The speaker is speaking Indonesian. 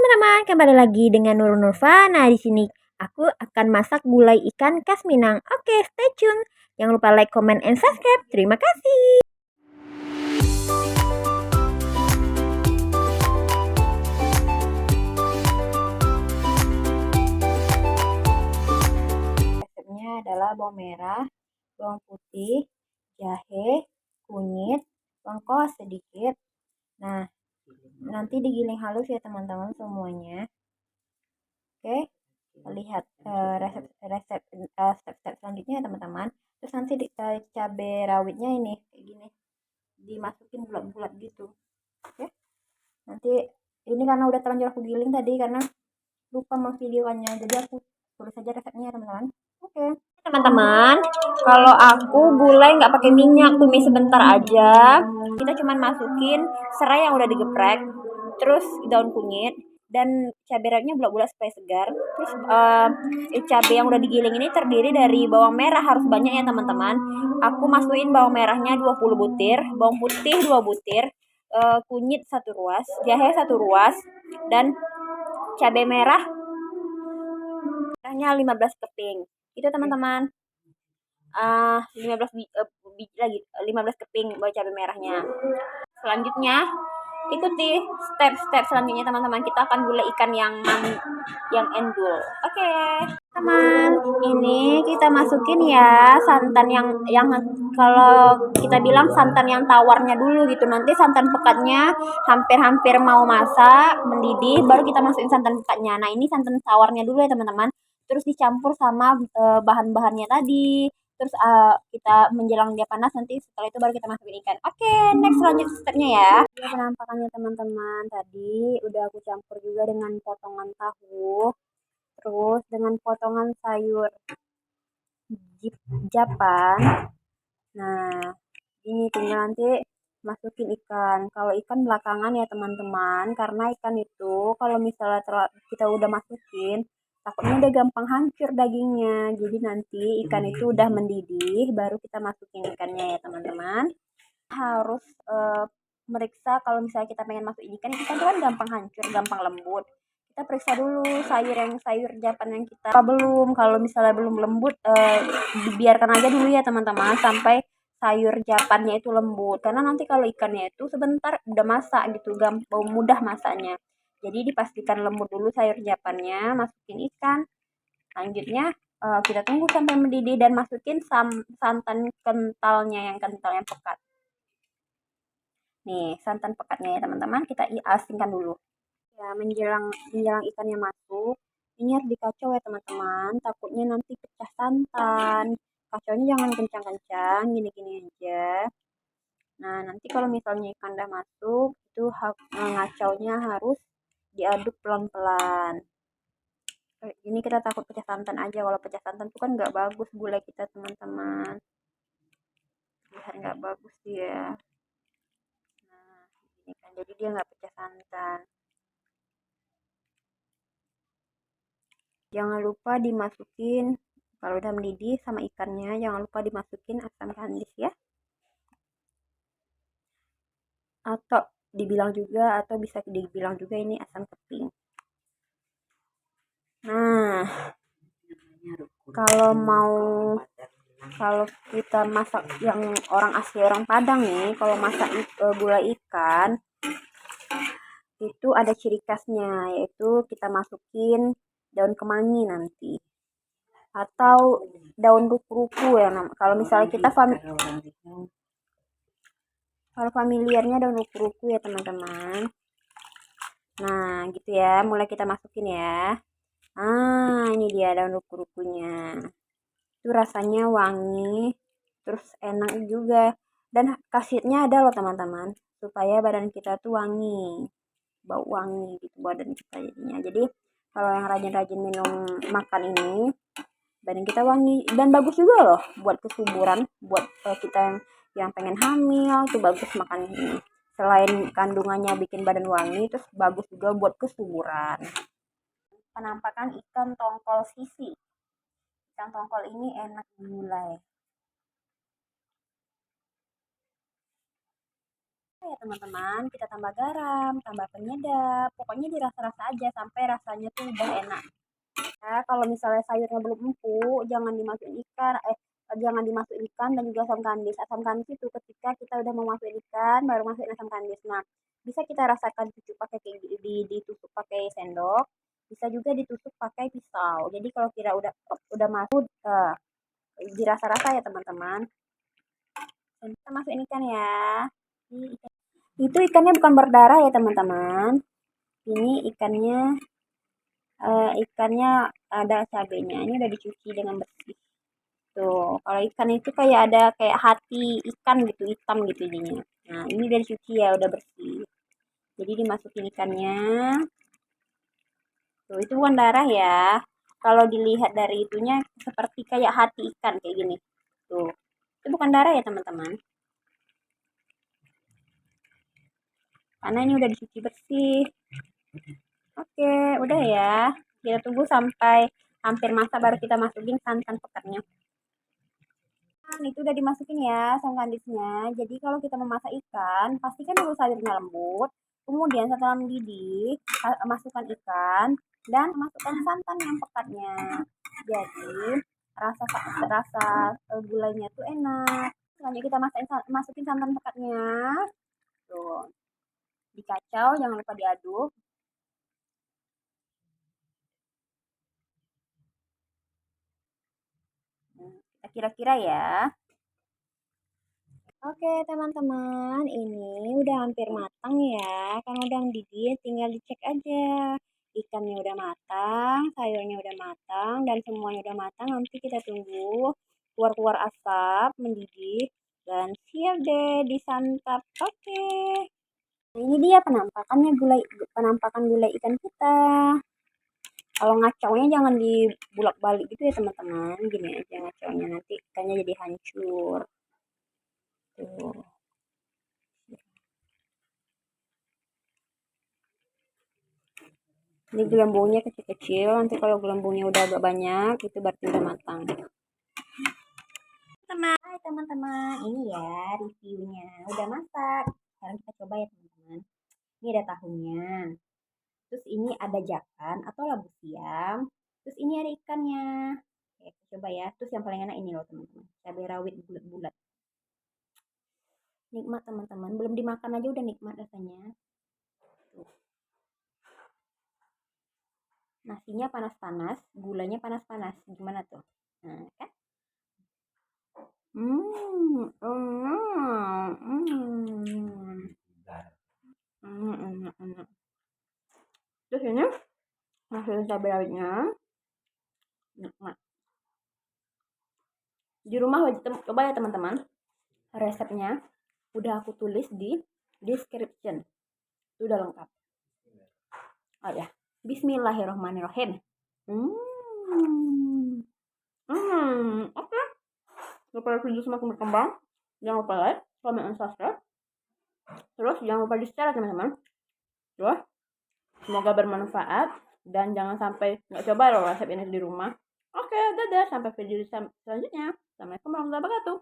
teman-teman, kembali lagi dengan Nurul Nurfa. Nah, di sini aku akan masak gulai ikan khas Minang. Oke, stay tune. Jangan lupa like, comment, and subscribe. Terima kasih. Resepnya adalah bawang merah, bawang putih, jahe, kunyit, lengkuas sedikit. Nah, nanti digiling halus ya teman-teman semuanya. Oke, lihat resep step-step selanjutnya ya teman-teman. Terus nanti cabai rawitnya ini kayak gini, dimasukin bulat-bulat gitu. Oke, nanti ini karena udah terlanjur aku giling tadi karena lupa memvideokannya, jadi aku tulis saja resepnya ya teman-teman. Oke teman-teman, kalau aku gulai nggak pakai minyak, tumis sebentar aja. Kita cuman masukin serai yang udah digeprek, terus daun kunyit dan cabai rawitnya bulat-bulat supaya segar. Terus cabai yang udah digiling ini terdiri dari bawang merah, harus banyak ya teman-teman. Aku masukin bawang merahnya 20 butir, bawang putih 2 butir, kunyit 1 ruas, jahe 1 ruas, dan cabai merahnya 15 keping. Itu teman-teman. 15 biji lagi, 15 keping cabai merahnya. Selanjutnya ikuti step-step selanjutnya teman-teman. Kita akan gulai ikan yang endul. Oke. Teman, ini kita masukin ya santan yang kalau kita bilang santan yang tawarnya dulu gitu. Nanti santan pekatnya hampir-hampir mau masak, mendidih, baru kita masukin santan pekatnya. Nah, ini santan tawarnya dulu ya teman-teman. Terus dicampur sama bahan-bahannya tadi. Terus kita menjelang dia panas, nanti setelah itu baru kita masukin ikan. Oke, next lanjut stepnya ya. Ini penampakannya teman-teman. Tadi udah aku campur juga dengan potongan tahu. Terus dengan potongan sayur japan. Nah, ini tinggal nanti masukin ikan. Kalau ikan belakangan ya teman-teman, karena ikan itu kalau misalnya kita udah masukin, takutnya udah gampang hancur dagingnya. Jadi nanti ikan itu udah mendidih, baru kita masukin ikannya ya teman-teman. Harus meriksa kalau misalnya kita pengen masukin ikan itu kan gampang hancur, gampang lembut. Kita periksa dulu sayur japan yang kita belum. Kalau misalnya belum lembut, dibiarkan aja dulu ya teman-teman sampai sayur japannya itu lembut. Karena nanti kalau ikannya itu sebentar udah masak gitu, gampang mudah masaknya. Jadi dipastikan lembut dulu sayur japannya, masukin ikan. Selanjutnya kita tunggu sampai mendidih dan masukin santan kentalnya yang pekat. Nih, santan pekatnya ya teman-teman, kita asingkan dulu. Ya, menjelang ikannya masuk, ini harus dikacau ya teman-teman, takutnya nanti pecah santan. Kacaunya jangan kencang-kencang, gini-gini aja. Nah, nanti kalau misalnya ikan udah masuk, itu ngacaunya harus diaduk pelan-pelan. Ini kita takut pecah santan aja. Kalau pecah santan itu kan nggak bagus gulai kita teman-teman. Lihat nggak bagus dia. Nah, ini kan jadi dia nggak pecah santan. Jangan lupa dimasukin, kalau udah mendidih sama ikannya, jangan lupa dimasukin asam kandis ya. Atau bisa dibilang juga ini asam keping. Nah, kalau kita masak yang orang asli orang Padang nih, kalau masak gulai ikan itu ada ciri khasnya, yaitu kita masukin daun kemangi nanti atau daun ruku-ruku ya. Kalau misalnya kita kalau familiarnya daun ruku-ruku ya teman-teman. Nah gitu ya, mulai kita masukin ya. Ini dia daun ruku-rukunya. Itu rasanya wangi, terus enak juga. Dan khasiatnya ada loh teman-teman, supaya badan kita tuh wangi, bau wangi gitu badan kita jadinya. Jadi kalau yang rajin-rajin minum makan ini, badan kita wangi dan bagus juga loh buat kesuburan, buat kita yang pengen hamil tuh bagus makan ini. Selain kandungannya bikin badan wangi, terus bagus juga buat kesuburan. Penampakan ikan tongkol sisi. Ikan tongkol ini enak digulai. ya teman-teman, kita tambah garam, tambah penyedap, pokoknya dirasa-rasa aja sampai rasanya tuh udah enak. Nah, kalau misalnya sayurnya belum empuk, jangan dimasukin ikan, jangan dimasukin ikan dan juga asam kandis. Asam kandis itu ketika kita udah mau masukin ikan, baru masukin asam kandis. Nah, bisa kita rasakan cucuk pakai ditusuk pakai sendok, bisa juga ditusuk pakai pisau. Jadi kalau kira udah masuk, dirasa-rasa ya teman-teman. Dan kita masukin ikan ya. Itu ikannya bukan berdarah ya teman-teman. Ini ikannya ada cabenya. Ini udah dicuci dengan bersih. Tuh, kalau ikan itu kayak ada kayak hati ikan gitu, hitam gitu jadinya. Nah, ini udah dicuci ya, udah bersih. Jadi dimasukin ikannya. Tuh, itu bukan darah ya. Kalau dilihat dari itunya seperti kayak hati ikan kayak gini. Tuh. Itu bukan darah ya, teman-teman. Karena ini udah dicuci bersih. Oke, udah ya. Kita tunggu sampai hampir masak baru kita masukin santan pekatnya. Itu udah dimasukin ya asam kandisnya. Jadi kalau kita memasak ikan, pastikan dulu sayurnya lembut. Kemudian setelah mendidih, masukkan ikan dan masukkan santan yang pekatnya. Jadi rasa rasa gulanya tuh enak. Selanjutnya kita masukin santan pekatnya. Tuh. Dikacau, jangan lupa diaduk. Kita kira-kira ya. Oke teman-teman, ini udah hampir matang ya. Kan udah mendidih, tinggal dicek aja. Ikannya udah matang, sayurnya udah matang, dan semuanya udah matang. Nanti kita tunggu keluar-keluar asap, mendidih, dan siap deh disantap. Oke. Nah, ini dia penampakan gulai ikan kita. Kalau ngacaunya jangan dibulak-balik gitu ya teman-teman. Gini aja ngacaunya, nanti ikannya jadi hancur. Tuh. Ini gelembungnya kecil-kecil, nanti kalau gelembungnya udah agak banyak, itu berarti udah matang. Hai teman-teman, ini ya reviewnya. Udah masak. Sekarang kita coba ya teman-teman. Ini ada tahunya. Terus ini ada jakan atau labu siam. Terus ini ada ikannya. Oke, kita coba ya. Terus yang paling enak ini loh teman-teman. Cabai rawit bulat-bulat. Nikmat teman-teman. Belum dimakan aja udah nikmat rasanya. Tuh. Nasinya panas-panas, gulanya panas-panas. Gimana tuh? Nah, kan? Terus ini hasil cabai rawitnya nikmat. Di rumah wajib coba ya teman-teman. Resepnya udah aku tulis di description. Itu udah lengkap. Oh ya, Bismillahirrahmanirrahim. Oke. Supaya video semakin berkembang, jangan lupa like, comment, dan subscribe. Terus jangan lupa di share teman-teman. Terus semoga bermanfaat dan jangan sampai nggak coba loh resep ini di rumah. Oke, dadah, sampai video selanjutnya. Assalamualaikum warahmatullahi wabarakatuh.